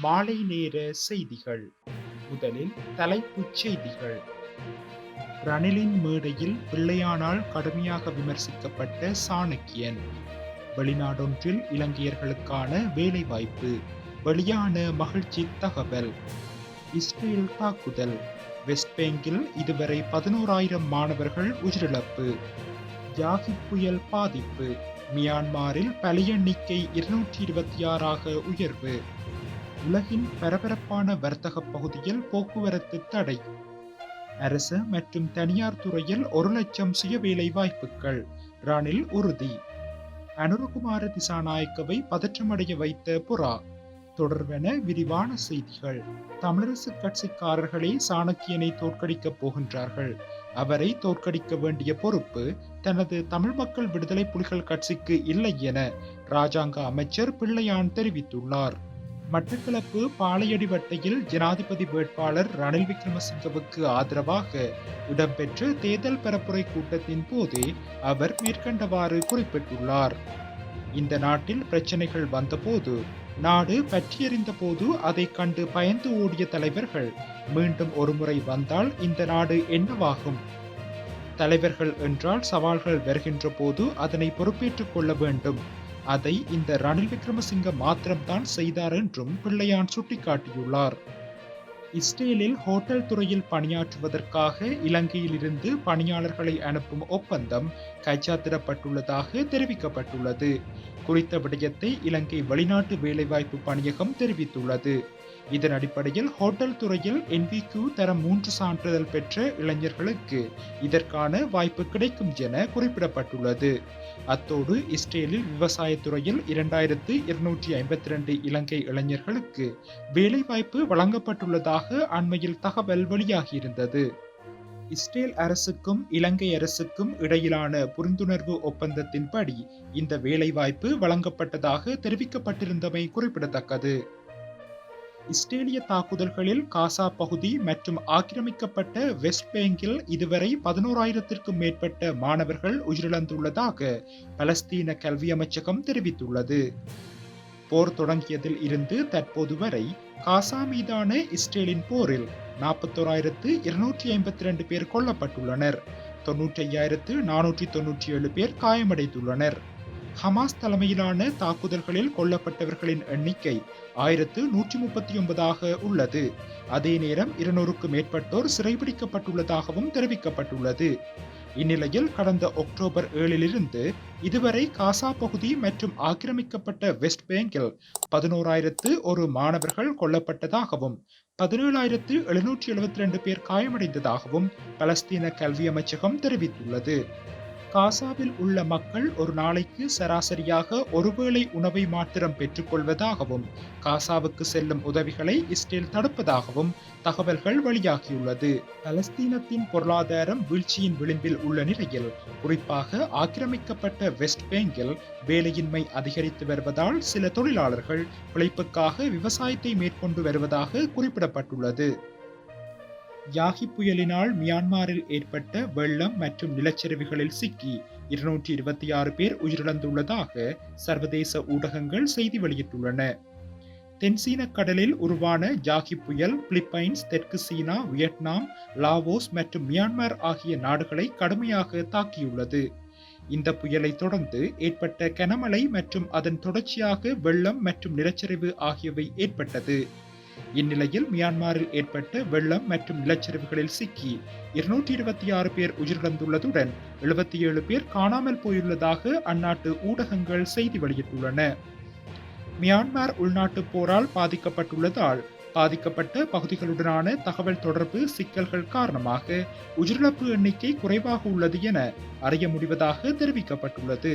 மாலை நேர செய்திகள். முதலில் தலைப்புச் செய்திகள். ரணிலின் மேடையில் பிள்ளையானால் கடுமையாக விமர்சிக்கப்பட்ட சாணக்கியன். வெளிநாடொன்றில் இலங்கையர்களுக்கான வேலைவாய்ப்பு. வெளியான மகிழ்ச்சி தகவல். இஸ்ரேல் தாக்குதல். வெஸ்ட் பேங்கில் இதுவரை 11,000 மாணவர்கள் உயிரிழப்பு. யாகி புயல் பாதிப்பு. மியான்மரில் பலி எண்ணிக்கை 226ஆக உயர்வு. உலகின் பரபரப்பான வர்த்தக பகுதியில் போக்குவரத்து தடை. அரசு மற்றும் தனியார் துறையில் 1,00,000 சுய வேலை வாய்ப்புகள். ரணில் உறுதி. அனுரகுமார திசாநாயக்கவை பதற்றமடைய வைத்த புறா. தொடர்வென விரிவான செய்திகள். தமிழரசு கட்சிக்காரர்களே சாணக்கியனை தோற்கடிக்கப் போகின்றார்கள். அவரை தோற்கடிக்க வேண்டிய பொறுப்பு தனது தமிழ் மக்கள் விடுதலை புலிகள் கட்சிக்கு இல்லை என இராஜாங்க அமைச்சர் பிள்ளையான் தெரிவித்துள்ளார். மட்டக்களப்பு பாளையடிவட்டையில் ஜனாதிபதி வேட்பாளர் ரணில் விக்ரமசிங்கவுக்கு ஆதரவாக இடம்பெற்ற தேர்தல் பரப்புரை கூட்டத்தின் போதே அவர் மேற்கண்டவாறு குறிப்பிட்டுள்ளார். இந்த நாட்டில் பிரச்சனைகள் வந்தபோது, நாடு பற்றியறிந்த போது அதை கண்டு பயந்து ஓடிய தலைவர்கள் மீண்டும் ஒருமுறை வந்தால் இந்த நாடு என்னவாகும்? தலைவர்கள் என்றால் சவால்கள் வருகின்ற போது அதனை பொறுப்பேற்றுக் கொள்ள வேண்டும். அதை இந்த ரணில் விக்ரமசிங்க மாத்திரம்தான் செய்தார் என்றும் பிள்ளையான் சுட்டிக்காட்டியுள்ளார். இஸ்ரேலில் ஹோட்டல் துறையில் பணியாற்றுவதற்காக இலங்கையில் இருந்து பணியாளர்களை அனுப்பும் ஒப்பந்தம் கைச்சாத்திடப்பட்டுள்ளதாக தெரிவிக்கப்பட்டுள்ளது. குறித்த விடயத்தை இலங்கை வெளிநாட்டு வேலைவாய்ப்பு பணியகம் தெரிவித்துள்ளது. இதன் அடிப்படையில் ஹோட்டல் துறையில் NVQ தரம் 3 சான்றிதழ் பெற்ற இளைஞர்களுக்கு இதற்கான வாய்ப்பு கிடைக்கும் என குறிப்பிடப்பட்டுள்ளது. அத்தோடு இஸ்ரேலில் விவசாயத்துறையில் 2,252 இலங்கை இளைஞர்களுக்கு வேலைவாய்ப்பு வழங்கப்பட்டுள்ளதாக அண்மையில் தகவல் வெளியாகியிருந்தது. இஸ்ரேல் அரசுக்கும் இலங்கை அரசுக்கும் இடையிலான புரிந்துணர்வு ஒப்பந்தத்தின்படி இந்த வேலைவாய்ப்பு வழங்கப்பட்டதாக தெரிவிக்கப்பட்டிருந்தமை குறிப்பிடத்தக்கது. இஸ்ரேலிய தாக்குதல்களில் காசா பகுதி மற்றும் ஆக்கிரமிக்கப்பட்ட வெஸ்ட் பேங்கில் இதுவரை 11,000க்கும் மேற்பட்ட மாணவர்கள் உயிரிழந்துள்ளதாக பலஸ்தீன கல்வி அமைச்சகம் தெரிவித்துள்ளது. போர் தொடங்கியதில் இருந்து தற்போது வரை காசா மீதான இஸ்ரேலின் போரில் 41,252 பேர் கொல்லப்பட்டுள்ளனர். 95,497 பேர் காயமடைந்துள்ளனர். ஹமாஸ் தலைமையிலான தாக்குதல்களில் கொல்லப்பட்டவர்களின் எண்ணிக்கை 1,139ஆக உள்ளது. அதே நேரம் 200க்கும் மேற்பட்டோர் சிறைபிடிக்கப்பட்டுள்ளதாகவும் தெரிவிக்கப்பட்டுள்ளது. இந்நிலையில் கடந்த அக்டோபர் 7 இதுவரை காசா பகுதி மற்றும் ஆக்கிரமிக்கப்பட்ட வெஸ்ட் பேங்கில் 11,001 மாணவர்கள் கொல்லப்பட்டதாகவும் 17,772 பேர் காயமடைந்ததாகவும் பலஸ்தீன கல்வி அமைச்சகம் தெரிவித்துள்ளது. காசாவில் உள்ள மக்கள் ஒரு நாளைக்கு சராசரியாக ஒருவேளை உணவை மாத்திரம் பெற்றுக்கொள்வதாகவும் காசாவுக்கு செல்லும் உதவிகளை இஸ்ரேல் தடுப்பதாகவும் தகவல்கள் வெளியாகியுள்ளது. பலஸ்தீனத்தின் பொருளாதாரம் வீழ்ச்சியின் விளிம்பில் உள்ள நிலையில் குறிப்பாக ஆக்கிரமிக்கப்பட்ட வெஸ்ட் பேங்கில் வேலையின்மை அதிகரித்து வருவதால் சில தொழிலாளர்கள் பிழைப்புக்காக விவசாயத்தை மேற்கொண்டு வருவதாக குறிப்பிடப்பட்டுள்ளது. யாகி புயலினால் மியான்மரில் ஏற்பட்ட வெள்ளம் மற்றும் நிலச்சரிவுகளில் சிக்கி 226 பேர் உயிரிழந்துள்ளதாக சர்வதேச ஊடகங்கள் செய்தி வெளியிட்டுள்ளன. தென்சீன கடலில் உருவான யாகி புயல் பிலிப்பைன்ஸ், தெற்கு சீனா, வியட்நாம், லாவோஸ் மற்றும் மியான்மர் ஆகிய நாடுகளை கடுமையாக தாக்கியுள்ளது. இந்த புயலை தொடர்ந்து ஏற்பட்ட கனமழை மற்றும் அதன் தொடர்ச்சியாக வெள்ளம் மற்றும் நிலச்சரிவு ஆகியவை ஏற்பட்டது. இந்நிலையில் மியான்மரில் ஏற்பட்ட வெள்ளம் மற்றும் நிலச்சரிவுகளில் சிக்கி 226 பேர் உயிரிழந்துள்ளதுடன் 77 பேர் காணாமல் போயுள்ளதாக அந்நாட்டு ஊடகங்கள் செய்தி வெளியிட்டுள்ளன. மியான்மர் உள்நாட்டு போரால் பாதிக்கப்பட்டுள்ளதால் பாதிக்கப்பட்ட பகுதிகளுடனான தகவல் தொடர்பு சிக்கல்கள் காரணமாக உயிரிழப்பு எண்ணிக்கை குறைவாக உள்ளது என அறிய முடிவதாக தெரிவிக்கப்பட்டுள்ளது.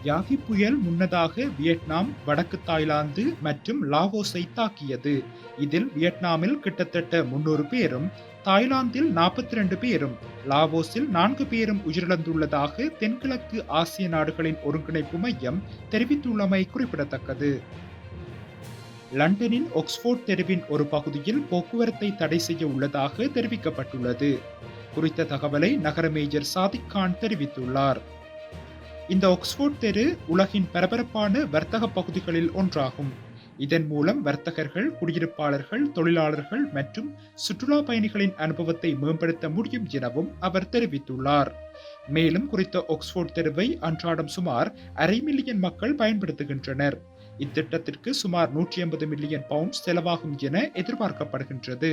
யாகி புயல் முன்னதாக வியட்நாம், வடக்கு தாய்லாந்து மற்றும் லாவோஸை தாக்கியது. இதில் வியட்நாமில் கிட்டத்தட்ட 300 பேரும், தாய்லாந்தில் 42 பேரும், லாவோஸில் 4 பேரும் உயிரிழந்துள்ளதாக தென்கிழக்கு ஆசிய நாடுகளின் ஒருங்கிணைப்பு மையம் தெரிவித்துள்ளமை குறிப்பிடத்தக்கது. லண்டனின் ஆக்ஸ்போர்ட் தெருவின் ஒரு பகுதியில் போக்குவரத்தை தடை செய்ய உள்ளதாக தெரிவிக்கப்பட்டுள்ளது. குறித்த தகவலை நகர மேஜர் சாதிக் கான் தெரிவித்துள்ளார். இந்த ஆக்ஸ்போர்ட் தெரு உலகின் பரபரப்பான வர்த்தக பகுதிகளில் ஒன்றாகும். இதன் மூலம் வர்த்தகர்கள், குடியிருப்பாளர்கள், தொழிலாளர்கள் மற்றும் சுற்றுலா பயணிகளின் அனுபவத்தை மேம்படுத்த முடியும் எனவும் அவர் தெரிவித்துள்ளார். மேலும் குறித்த ஆக்ஸ்போர்ட் தெருவை அன்றாடம் சுமார் 1/2 மில்லியன் மக்கள் பயன்படுத்துகின்றனர். இத்திட்டத்திற்கு சுமார் 150 மில்லியன் பவுண்ட் செலவாகும் என எதிர்பார்க்கப்படுகின்றது.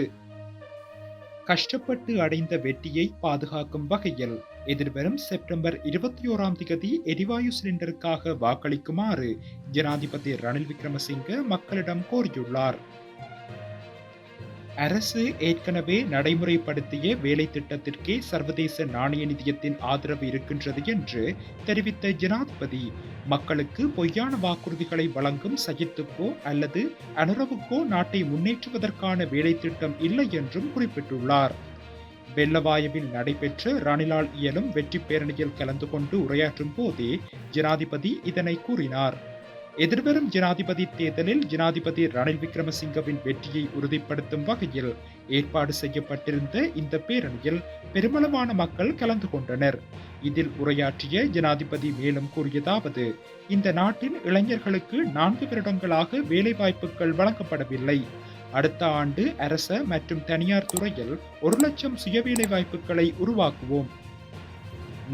கஷ்டப்பட்டு அடைந்த வெற்றியை பாதுகாக்கும் வகையில் எதிர்வரும் செப்டம்பர் 21ஆம் திகதி எரிவாயு சிலிண்டருக்காக வாக்களிக்குமாறு ஜனாதிபதி ரணில் விக்ரமசிங்க மக்களிடம் கோரியுள்ளார். அரசு ஏற்கனவே நடைமுறைப்படுத்திய வேலை திட்டத்திற்கே சர்வதேச நாணய நிதியத்தின் ஆதரவு இருக்கின்றது என்று தெரிவித்த ஜனாதிபதி, மக்களுக்கு பொய்யான வாக்குறுதிகளை வழங்கும் சஜித்துக்கோ அல்லது அனுரவுக்கோ நாட்டை முன்னேற்றுவதற்கான வேலை திட்டம் இல்லை என்றும் குறிப்பிட்டுள்ளார். வெள்ளவாயுவில் நடைபெற்ற ரணிலால் இயலும் வெற்றி பேரணியில் கலந்து கொண்டு உரையாற்றும் போதே ஜனாதிபதி இதனை கூறினார். எதிர்வரும் ஜனாதிபதி தேர்தலில் ஜனாதிபதி ரணில் விக்ரமசிங்கவின் வெற்றியை உறுதிப்படுத்தும் வகையில் ஏற்பாடு செய்யப்பட்டிருந்த இந்த பேரணியில் பெருமளவான மக்கள் கலந்து கொண்டனர். இதில் உரையாற்றிய ஜனாதிபதி மேலும் கூறியதாவது, இந்த நாட்டின் இளைஞர்களுக்கு 4 வருடங்களாக வேலைவாய்ப்புகள் வழங்கப்படவில்லை. அடுத்த ஆண்டு அரச மற்றும் தனியார் துறையில் 1 லட்சம் சுய வேலைவாய்ப்புகளை உருவாக்குவோம்.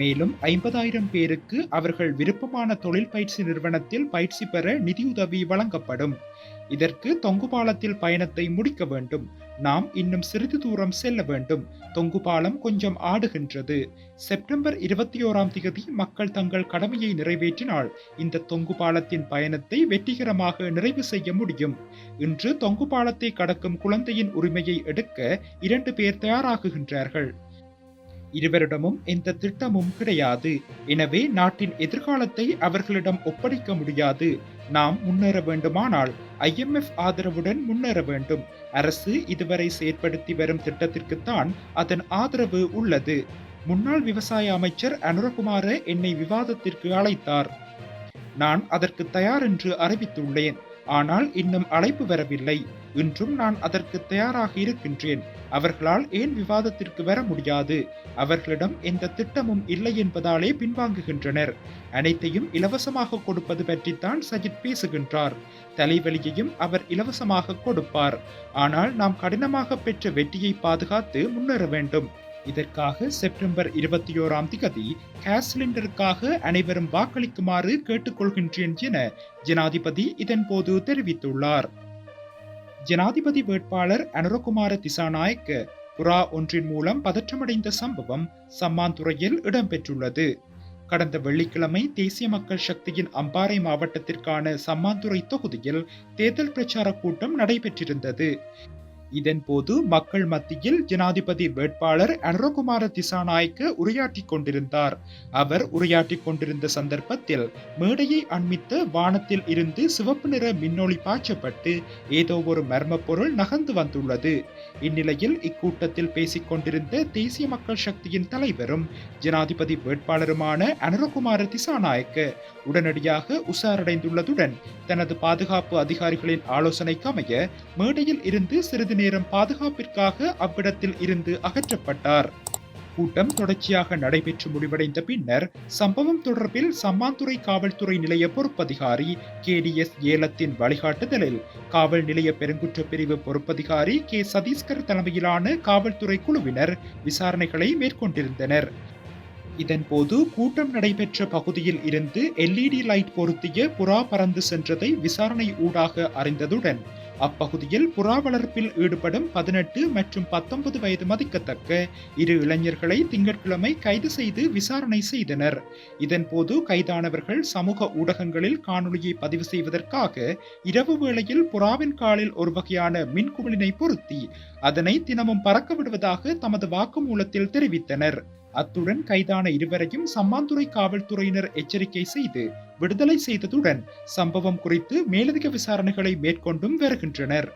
மேலும் 50,000 பேருக்கு அவர்கள் விருப்பமான தொழில் பயிற்சி நிறுவனத்தில் பயிற்சி பெற நிதியுதவி வழங்கப்படும். இதற்கு தொங்கு பாலத்தில் பயணத்தை முடிக்க வேண்டும். நாம் இன்னும் சிறிது தூரம் செல்ல வேண்டும். தொங்கு பாலம் கொஞ்சம் ஆடுகின்றது. செப்டம்பர் 21ஆம் திகதி மக்கள் தங்கள் கடமையை நிறைவேற்றினால் இந்த தொங்கு பாலத்தின் பயணத்தை வெற்றிகரமாக நிறைவு செய்ய முடியும். இன்று தொங்கு பாலத்தை கடக்கும் குழந்தையின் உரிமையை எடுக்க 2 பேர் தயாராகுகின்றார்கள். இருவரிடமும் எந்த திட்டமும் கிடையாது. எனவே நாட்டின் எதிர்காலத்தை அவர்களிடம் ஒப்படைக்க முடியாது. நாம் முன்னேற வேண்டுமானால் IMF ஆதரவுடன் முன்னேற வேண்டும். அரசு இதுவரை செயற்படுத்தி வரும் திட்டத்திற்குத்தான் அதன் ஆதரவு உள்ளது. முன்னாள் விவசாய அமைச்சர் அனுரகுமார என்னை விவாதத்திற்கு அழைத்தார். நான் அதற்கு தயார் என்று அறிவித்துள்ளேன். ஆனால் இன்னும் அழைப்பு வரவில்லை. இன்றும் நான் அதற்கு தயாராக இருக்கின்றேன். அவர்களால் ஏன் விவாதத்திற்கு வர முடியாது? அவர்களிடம் எந்த திட்டமும் இல்லை என்பதாலே பின்வாங்குகின்றனர். அனைத்தையும் இலவசமாக கொடுப்பது பற்றித்தான் சஜித் பேசுகின்றார். தலைவலியையும் அவர் இலவசமாக கொடுப்பார். ஆனால் நாம் கடினமாக பெற்ற வெற்றியை பாதுகாத்து முன்னேற வேண்டும். இதற்காக செப்டம்பர் 21ஆம் திகதி கேஸ் சிலிண்டருக்காக அனைவரும் வாக்களிக்குமாறு கேட்டுக்கொள்கின்றேன் என ஜனாதிபதி இதன்போது தெரிவித்துள்ளார். ஜனாதிபதி வேட்பாளர் அனுரகுமார திசாநாயக்க புறா ஒன்றின் மூலம் பதற்றமடைந்த சம்பவம் சம்மாந்துறையில் இடம்பெற்றுள்ளது. கடந்த வெள்ளிக்கிழமை தேசிய மக்கள் சக்தியின் அம்பாறை மாவட்டத்திற்கான சம்மாந்துறை தொகுதியில் தேர்தல் பிரச்சார கூட்டம் நடைபெற்றிருந்தது. இதன்போது மக்கள் மத்தியில் ஜனாதிபதி வேட்பாளர் அனுரகுமார திசாநாயக்க உரையாற்றிக் கொண்டிருந்தார். அவர் உரையாற்றிக் கொண்டிருந்த சந்தர்ப்பத்தில் மேடையை அண்மித்த வானத்தில் இருந்து சிவப்பு நிற மின்னொளி பாய்ச்சப்பட்டு ஏதோ ஒரு மர்ம பொருள் நகர்ந்து வந்துள்ளது. இந்நிலையில் இக்கூட்டத்தில் பேசிக் கொண்டிருந்த தேசிய மக்கள் சக்தியின் தலைவரும் ஜனாதிபதி வேட்பாளருமான அனுரகுமார திசாநாயக்க உடனடியாக உஷாரடைந்துள்ளதுடன் தனது பாதுகாப்பு அதிகாரிகளின் ஆலோசனைக்கு அமைய மேடையில் இருந்து சிறிது நேரம் பாதுகாப்பிற்காக அவ்விடத்தில் இருந்து அகற்றப்பட்டார். கூட்டம் தொடர்ச்சியாக நடைபெற்று முடிவடைந்த பின்னர் சம்பவம் தொடர்பில் சம்மாந்துறை காவல்துறை நிலைய பொறுப்பதிகாரி KDS ஏலத்தின் வழிகாட்டுதலில் காவல் நிலைய பெருங்குற்ற பிரிவு பொறுப்பதிகாரி K சதீஸ்கர் தலைமையிலான காவல்துறை குழுவினர் விசாரணைகளை மேற்கொண்டிருந்தனர். இதன்போது கூட்டம் நடைபெற்ற பகுதியில் இருந்து LED லைட் பொருத்திய புறா பறந்து சென்றதை விசாரணை ஊடாக அறிந்ததுடன் அப்பகுதியில் புறா வளர்ப்பில் ஈடுபடும் 18 மற்றும் 19 வயது மதிக்கத்தக்க 2 இளைஞர்களை திங்கட்கிழமை கைது செய்து விசாரணை செய்தனர். இதன்போது கைதானவர்கள் சமூக ஊடகங்களில் காணொலியை பதிவு செய்வதற்காக இரவு வேளையில் புறாவின் காலில் ஒரு வகையான மின்குமிழினை பொருத்தி அதனை தினமும் பறக்க விடுவதாக தமது வாக்குமூலத்தில் தெரிவித்தனர். அத்துடன் கைதான இருவரையும் சம்மாந்துறை காவல்துறையினர் எச்சரிக்கை செய்து விடுதலை செய்ததுடன் சம்பவம் குறித்து மேலதிக விசாரணைகளை மேற்கொண்டும் வருகின்றனர்.